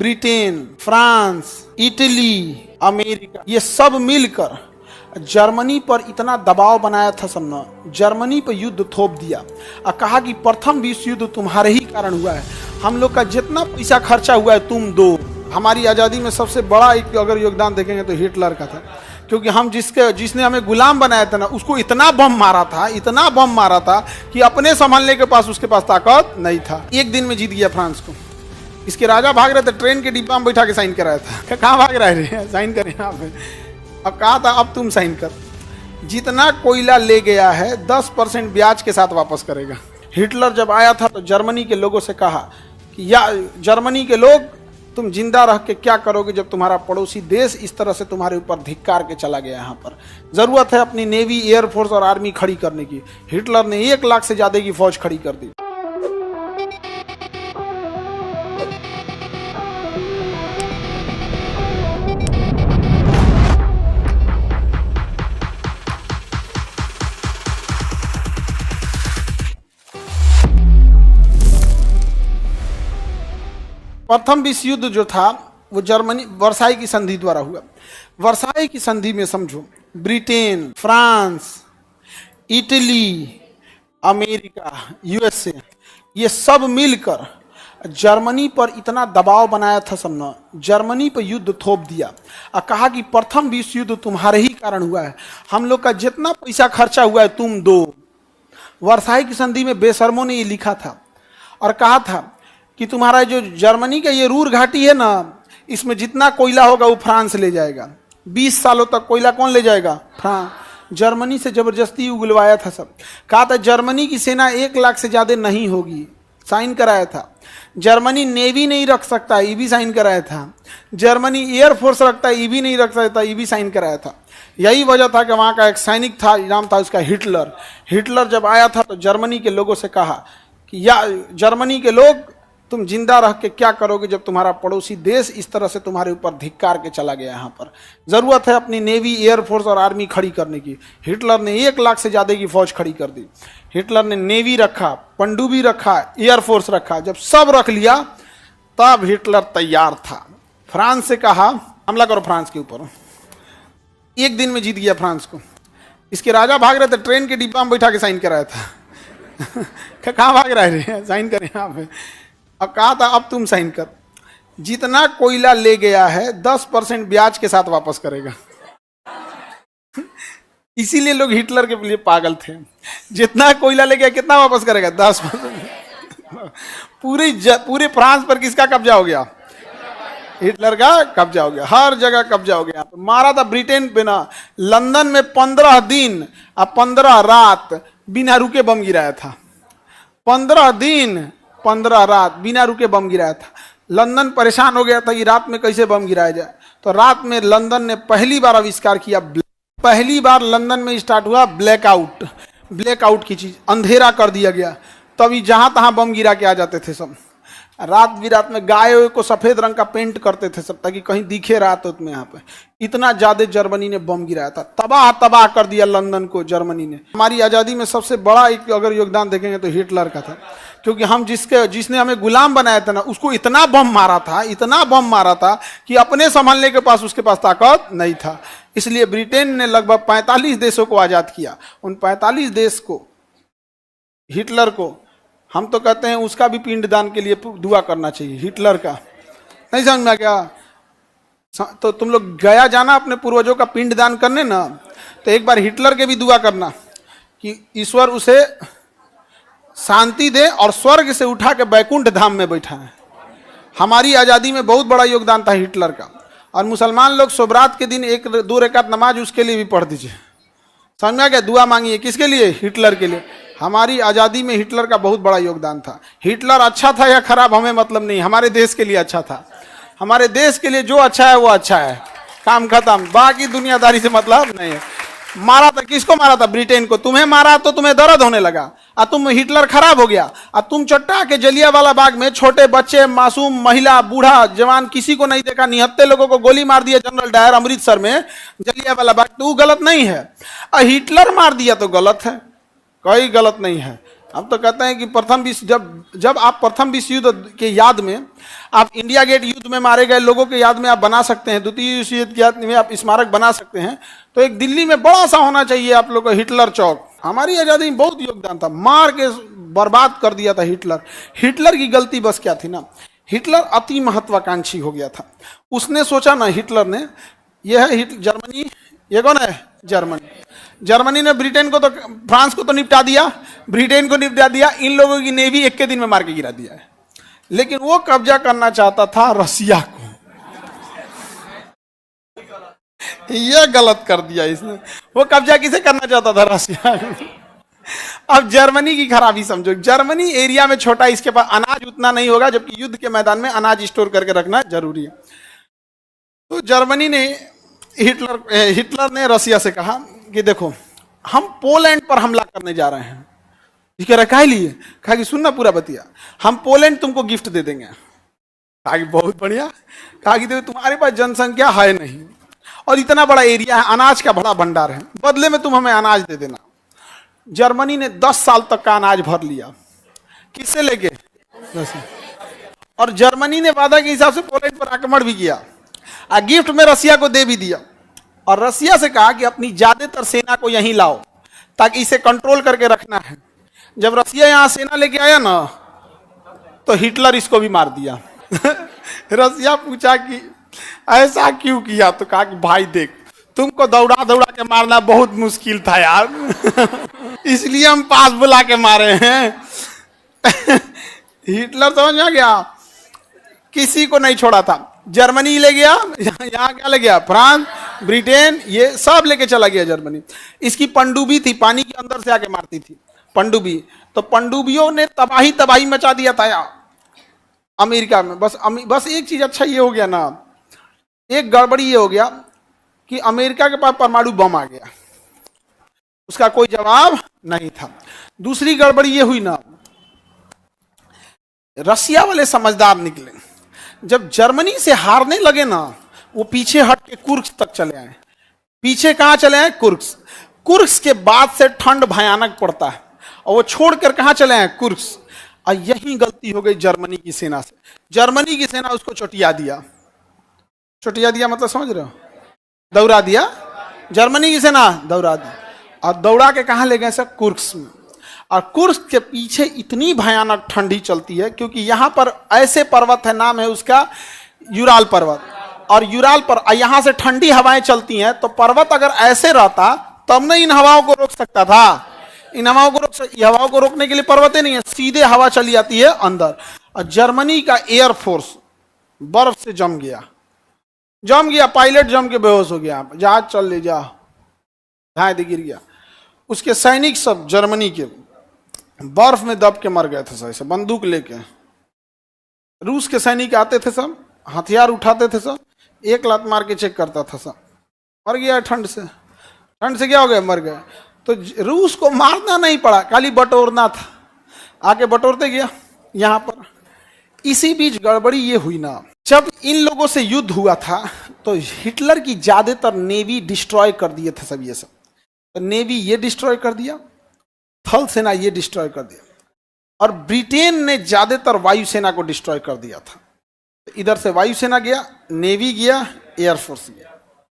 Britain, France, Italy, America, ये सब मिलकर जर्मनी पर इतना दबाव बनाया था सबने, जर्मनी पर युद्ध थोप दिया और कहा कि प्रथम विश्व युद्ध तुम्हारे ही कारण हुआ है, हम लोग का जितना पैसा खर्चा हुआ है तुम दो। हमारी आज़ादी में सबसे बड़ा एक अगर योगदान देखेंगे तो हिटलर का था, क्योंकि हम जिसने हमें गुलाम बनाया था ना, उसको इतना बम मारा था, इतना बम मारा था कि अपने संभालने के पास उसके पास ताकत नहीं था। एक दिन में जीत गया फ्रांस को। इसके राजा भाग रहे थे, ट्रेन के डिब्बा में बैठा के साइन कराया था। कहाँ भाग रहे थे, साइन करें यहाँ पे। अब कहा था अब तुम साइन कर। जितना कोयला ले गया है 10% ब्याज के साथ वापस करेगा। हिटलर जब आया था तो जर्मनी के लोगों से कहा कि या जर्मनी के लोग, तुम जिंदा रह के क्या करोगे जब तुम्हारा पड़ोसी देश इस तरह से तुम्हारे ऊपर धिक्कार के चला गया। यहाँ पर जरूरत है अपनी नेवी, एयरफोर्स और आर्मी खड़ी करने की। हिटलर ने 1 लाख से ज्यादा की फौज खड़ी कर दी। प्रथम विश्व युद्ध जो था वो जर्मनी वर्साई की संधि द्वारा हुआ। वर्साई की संधि में समझो Britain, France, Italy, America, USA, ये सब मिलकर जर्मनी पर इतना दबाव बनाया था सबने, जर्मनी पर युद्ध थोप दिया और कहा कि प्रथम विश्व युद्ध तुम्हारे ही कारण हुआ है, हम लोग का जितना पैसा खर्चा हुआ है तुम दो। वर्साई की संधि में बेशर्मों ने ये लिखा था और कहा था कि तुम्हारा जो जर्मनी का ये रूर घाटी है ना, इसमें जितना कोयला होगा वो फ्रांस ले जाएगा। 20 सालों तक कोयला कौन ले जाएगा? फ्रांस। जर्मनी से जबरदस्ती उगलवाया था सब। कहा था जर्मनी की सेना 1 लाख से ज्यादा नहीं होगी, साइन कराया था। जर्मनी नेवी नहीं रख सकता, ये भी साइन कराया था। जर्मनी एयरफोर्स रखता है, ये भी नहीं रख सकता, ये भी साइन कराया था। यही वजह था कि वहाँ का एक सैनिक था, नाम था उसका हिटलर। हिटलर जब आया था तो जर्मनी के लोगों से कहा कि या जर्मनी के लोग, तुम जिंदा रह के क्या करोगे जब तुम्हारा पड़ोसी देश इस तरह से तुम्हारे ऊपर धिक्कार के चला गया। यहाँ पर जरूरत है अपनी नेवी, एयरफोर्स और आर्मी खड़ी करने की। हिटलर ने 1 लाख से ज्यादा की फौज खड़ी कर दी। हिटलर ने नेवी रखा, पनडुब्बी रखा, एयरफोर्स रखा। जब सब रख लिया तब हिटलर तैयार था। फ्रांस से कहा हमला करो फ्रांस के ऊपर। एक दिन में जीत गया फ्रांस को। इसके राजा भाग रहे थे, ट्रेन के डिब्बा में बैठा के साइन कराया था। कहाँ भाग रहे थे, साइन करें यहाँ पे। अब कहा था अब तुम साइन कर। जितना कोयला ले गया है 10% ब्याज के साथ वापस करेगा। इसीलिए लोग हिटलर के लिए पागल थे। जितना कोयला ले गया कितना वापस करेगा? 10%। पूरे फ्रांस पर किसका कब्जा हो गया? हिटलर का कब्जा हो गया। हर जगह कब्जा हो गया। मारा था ब्रिटेन पे ना। लंदन में 15 दिन और 15 रात बिना रुके बम गिराया था। 15 दिन 15 रात बिना रुके बम गिराया था। लंदन परेशान हो गया था कि रात में कैसे बम गिराया जाए। तो रात में लंदन ने पहली बार आविष्कार किया, पहली बार लंदन में स्टार्ट हुआ ब्लैकआउट। ब्लैकआउट की चीज, अंधेरा कर दिया गया। तभी जहां तहां बम गिरा के आ जाते थे सब। रात बिरात में गायों को सफेद रंग का पेंट करते थे सब, ताकि कहीं दिखे रात में। यहाँ पे इतना ज्यादा जर्मनी ने बम गिराया था, तबाह तबाह कर दिया लंदन को जर्मनी ने। हमारी आजादी में सबसे बड़ा एक अगर योगदान देखेंगे तो हिटलर का था, क्योंकि हम जिसने हमें गुलाम बनाया था ना, उसको इतना बम मारा था, इतना बम मारा था कि अपने संभालने के पास उसके पास ताकत नहीं था। इसलिए ब्रिटेन ने लगभग 45 देशों को आजाद किया। उन 45 देश को, हिटलर को, हम तो कहते हैं उसका भी पिंडदान के लिए दुआ करना चाहिए। हिटलर का नहीं समझ में आ गया? तो तुम लोग गया जाना अपने पूर्वजों का पिंडदान करने ना, तो एक बार हिटलर के भी दुआ करना कि ईश्वर उसे शांति दे और स्वर्ग से उठा के बैकुंठ धाम में बैठा है। हमारी आज़ादी में बहुत बड़ा योगदान था हिटलर का। और मुसलमान लोग सोबरात के दिन 1-2 रकात नमाज उसके लिए भी पढ़ दीजिए। समझा क्या? दुआ मांगिए किसके लिए? हिटलर के लिए। हमारी आज़ादी में हिटलर का बहुत बड़ा योगदान था। हिटलर अच्छा था या खराब हमें मतलब नहीं, हमारे देश के लिए अच्छा था। हमारे देश के लिए जो अच्छा है वो अच्छा है, काम खत्म। बाकी दुनियादारी से मतलब नहीं है। मारा था, किसको मारा था? ब्रिटेन को। तुम्हें मारा तो तुम्हें दर्द होने लगा, और तुम हिटलर खराब हो गया, और तुम चट्टा के जलियांवाला बाग में छोटे बच्चे, मासूम, महिला, बूढ़ा, जवान, किसी को नहीं देखा, निहत्ते लोगों को गोली मार दिया जनरल डायर अमृतसर में, जलियांवाला बाग। तो वो गलत नहीं है। और हिटलर मार दिया तो गलत है, कोई गलत नहीं है। हम तो कहते हैं कि प्रथम विश्व जब आप प्रथम विश्व युद्ध के याद में आप इंडिया गेट युद्ध में मारे गए लोगों के याद में आप बना सकते हैं, द्वितीय विश्व युद्ध के याद में आप स्मारक बना सकते हैं, तो एक दिल्ली में बड़ा सा होना चाहिए आप लोग को हिटलर चौक। हमारी आजादी में बहुत योगदान था, मार के बर्बाद कर दिया था हिटलर। हिटलर की गलती बस क्या थी ना, हिटलर अति महत्वाकांक्षी हो गया था। उसने सोचा ना, हिटलर ने, यह है जर्मनी, ये कौन है, जर्मनी ने ब्रिटेन को तो, फ्रांस को तो निपटा दिया, ब्रिटेन को निपटा दिया, इन लोगों की नेवी एक के दिन में मार के गिरा दिया है। लेकिन वो कब्जा करना चाहता था रसिया को, यह गलत कर दिया इसने। वो कब्जा किसे करना चाहता था, रसिया। अब जर्मनी की खराबी समझो, जर्मनी एरिया में छोटा, इसके पास अनाज उतना नहीं होगा, जबकि युद्ध के मैदान में अनाज स्टोर करके रखना जरूरी है। तो जर्मनी ने, हिटलर ने रसिया से कहा कि देखो हम पोलैंड पर हमला करने जा रहे हैं। कह रहा काहे लिए, कहा कि सुनना पूरा बतिया, हम पोलैंड तुमको गिफ्ट दे देंगे। कहा कि बहुत बढ़िया। कहा कि देखो तुम्हारे पास जनसंख्या है नहीं और इतना बड़ा एरिया है, अनाज का बड़ा भंडार है, बदले में तुम हमें अनाज दे देना। जर्मनी ने 10 साल तक का अनाज भर लिया, किससे लेके, और जर्मनी ने वादा के हिसाब से पोलैंड पर आक्रमण भी किया और गिफ्ट में रसिया को दे भी दिया। और रसिया से कहा कि अपनी ज्यादातर सेना को यहीं लाओ ताकि इसे कंट्रोल करके रखना है। जब रसिया यहां सेना लेके आया ना, तो हिटलर इसको भी मार दिया। रसिया पूछा कि ऐसा क्यों किया, तो कहा कि भाई देख, तुमको दौड़ा दौड़ा के मारना बहुत मुश्किल था यार, इसलिए हम पास बुला के मारे हैं। हिटलर समझ में आ गया, किसी को नहीं छोड़ा था। जर्मनी ले गया, यहाँ क्या ले गया, फ्रांस, ब्रिटेन, ये सब लेके चला गया जर्मनी। इसकी पनडुब्बी थी, पानी के अंदर से आके मारती थी पनडुब्बी, तो पनडुब्बियों ने तबाही मचा दिया था यार अमेरिका में। बस एक चीज अच्छा ये हो गया ना, एक गड़बड़ी ये हो गया कि अमेरिका के पास परमाणु बम आ गया, उसका कोई जवाब नहीं था। दूसरी गड़बड़ी ये हुई ना, रसिया वाले समझदार निकले। जब जर्मनी से हारने लगे ना, वो पीछे हट के कुर्स्क तक चले आए। पीछे कहां चले आए, कुर्स्क के बाद से ठंड भयानक पड़ता है, और वो छोड़कर कहां चले आए, कुर्स्क। और यही गलती हो गई जर्मनी की सेना से। जर्मनी की सेना उसको चोटिया दिया मतलब समझ रहे हो, दौड़ा दिया। जर्मनी की सेना दौड़ा दी और दौड़ा के कहां ले गए सर, कुर्स्क में। और कुर्स्क के पीछे इतनी भयानक ठंडी चलती है, क्योंकि यहां पर ऐसे पर्वत है, नाम है उसका यूराल पर्वत, और यूराल पर यहां से ठंडी हवाएं चलती हैं। तो पर्वत अगर ऐसे रहता तब न इन हवाओं को रोक सकता था। इन हवाओं को रोकने के लिए पर्वतें नहीं है, सीधे हवा चली जाती है अंदर। और जर्मनी का एयरफोर्स बर्फ से जम गया, पायलट जम के बेहोश हो गया, जहाज चल ले जा, गिर गया। उसके सैनिक सब जर्मनी के बर्फ में दब के मर गए थे सब, ऐसे बंदूक लेके। रूस के सैनिक आते थे सब, हथियार उठाते थे सब, एक लात मार के चेक करता था सब, मर गया ठंड से क्या हो गया, मर गए। तो रूस को मारना नहीं पड़ा, खाली बटोरना था, आके बटोरते गया यहां पर। इसी बीच गड़बड़ी ये हुई ना, जब इन लोगों से युद्ध हुआ था तो हिटलर की ज्यादातर नेवी डिस्ट्रॉय कर दिए थे सब, ये सब। तो नेवी ये डिस्ट्रॉय कर दिया, थल सेना ये डिस्ट्रॉय कर दिया, और ब्रिटेन ने ज्यादातर वायुसेना को डिस्ट्रॉय कर दिया था। तो इधर से वायुसेना गया, नेवी गया, एयरफोर्स गया,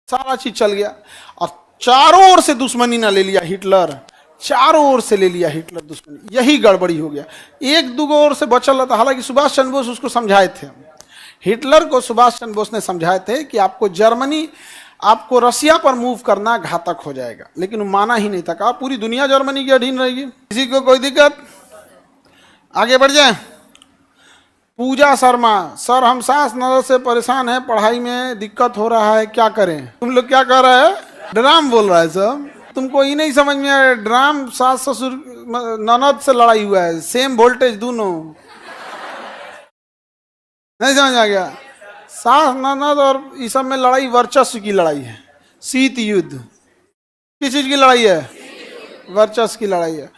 सारा चीज चल गया। और चारों ओर से दुश्मनी ना ले लिया हिटलर, चारों ओर से ले लिया हिटलर दुश्मनी। यही गड़बड़ी हो गया, एक दो ओर से बचल था। हालांकि सुभाष चंद्र बोस उसको समझाए थे, हिटलर को सुभाष चंद्र बोस ने समझाए थे कि आपको रसिया पर मूव करना घातक हो जाएगा, लेकिन वो माना ही नहीं था। कहा पूरी दुनिया जर्मनी के अधीन रहेगी, किसी को कोई दिक्कत, आगे बढ़ जाए। पूजा शर्मा, सर हम सास नजर से परेशान हैं, पढ़ाई में दिक्कत हो रहा है, क्या करें। तुम लोग क्या कर रहे हैं, ड्राम बोल रहा है सब, तुमको ही नहीं समझ में आया। ड्राम सास ससुर ननद से लड़ाई हुआ है, सेम वोल्टेज दोनों, नहीं समझ आ गया। सास ननद और इस सब में लड़ाई वर्चस्व की लड़ाई है, शीत युद्ध। किस चीज की लड़ाई है, वर्चस्व की लड़ाई है।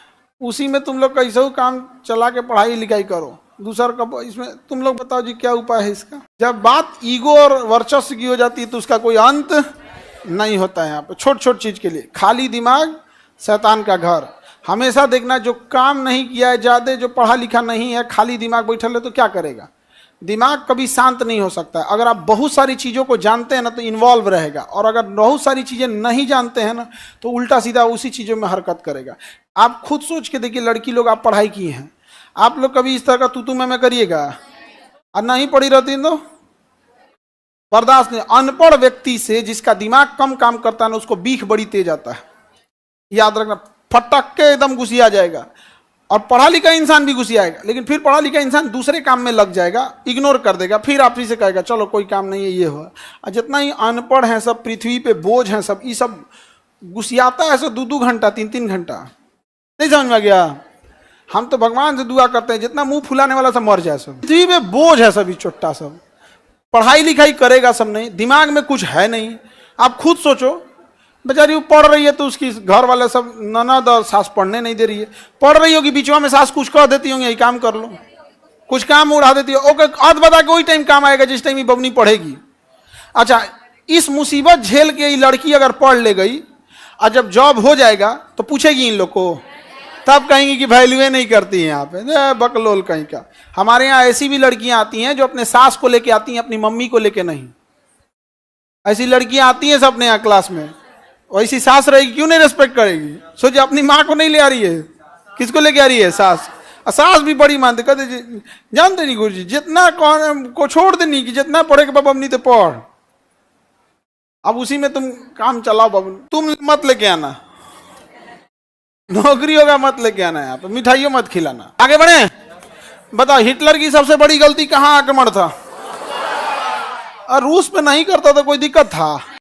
उसी में तुम लोग कैसे काम चला के पढ़ाई लिखाई करो, दूसरा कब इसमें तुम लोग बताओ जी क्या उपाय है इसका। जब बात ईगो और वर्चस्व की हो जाती है तो उसका कोई अंत नहीं होता है। यहाँ पे छोट छोट चीज के लिए खाली दिमाग शैतान का घर। हमेशा देखना, जो काम नहीं किया है, ज्यादा जो पढ़ा लिखा नहीं है, खाली दिमाग बैठल है तो क्या करेगा? दिमाग कभी शांत नहीं हो सकता। अगर आप बहुत सारी चीज़ों को जानते हैं ना तो इन्वॉल्व रहेगा, और अगर बहुत सारी चीज़ें नहीं जानते हैं ना तो उल्टा सीधा उसी चीज़ों में हरकत करेगा। आप खुद सोच के देखिए, लड़की लोग आप पढ़ाई की हैं, आप लोग कभी इस तरह का तू मैं करिएगा? और नहीं पढ़ी रहती तो बर्दाश्त नहीं। अनपढ़ व्यक्ति से, जिसका दिमाग कम काम करता है ना, उसको बीख बड़ी तेज आता है, याद रखना। फटक के एकदम घुसिया जाएगा। और पढ़ा लिखा इंसान भी घुसियाएगा, लेकिन फिर पढ़ा लिखा इंसान दूसरे काम में लग जाएगा, इग्नोर कर देगा, फिर आप ही से कहेगा चलो कोई काम नहीं है, ये हुआ। और जितना ही अनपढ़ है सब, पृथ्वी पे बोझ हैं सब, ये सब घुसियाता है सब 2-2 घंटा 3-3 घंटा। नहीं समझ में आ गया? हम तो भगवान से दुआ करते हैं जितना मुंह फुलाने वाला सब मर जाए। सब पृथ्वी पे बोझ है, सभी चोट्टा सब, पढ़ाई लिखाई करेगा सब नहीं, दिमाग में कुछ है नहीं। आप खुद सोचो, बेचारी वो पढ़ रही है तो उसकी घर वाले सब ननद और सास पढ़ने नहीं दे रही है। पढ़ रही होगी, बीच में सास कुछ कह देती होंगी, यही काम कर लो, कुछ काम उड़ा देती है, ओके आध बता के वही टाइम काम आएगा जिस टाइम ये बबनी पढ़ेगी। अच्छा, इस मुसीबत झेल के ये लड़की अगर पढ़ ले गई और जब जॉब हो जाएगा तो पूछेगी इन लोग को, तब कहेंगी कि वैल्यूए नहीं करती हैं यहाँ पे, बकलोल कहीं का। हमारे यहाँ ऐसी भी लड़कियां आती हैं जो अपने सास को लेके आती हैं, अपनी मम्मी को लेके नहीं। ऐसी लड़कियां आती हैं सब अपने यहाँ क्लास में, वैसी सास रहेगी क्यों नहीं रेस्पेक्ट करेगी? सोचिए, अपनी माँ को नहीं ले आ रही है, किसको लेके आ रही है? सास। सास भी बड़ी मानते, कहते जानते नहीं गुरु जी, जितना को छोड़ देनी कि जितना पढ़े के बाबा नहीं तो पढ़, अब उसी में तुम काम चलाओ बाबू, तुम मत लेके आना, नौकरी होगा मत लेके आना, यहाँ पे मिठाइयों मत खिलाना। आगे बढ़े, बताओ हिटलर की सबसे बड़ी गलती कहाँ आक्रमण था? और रूस पे नहीं करता तो कोई दिक्कत था?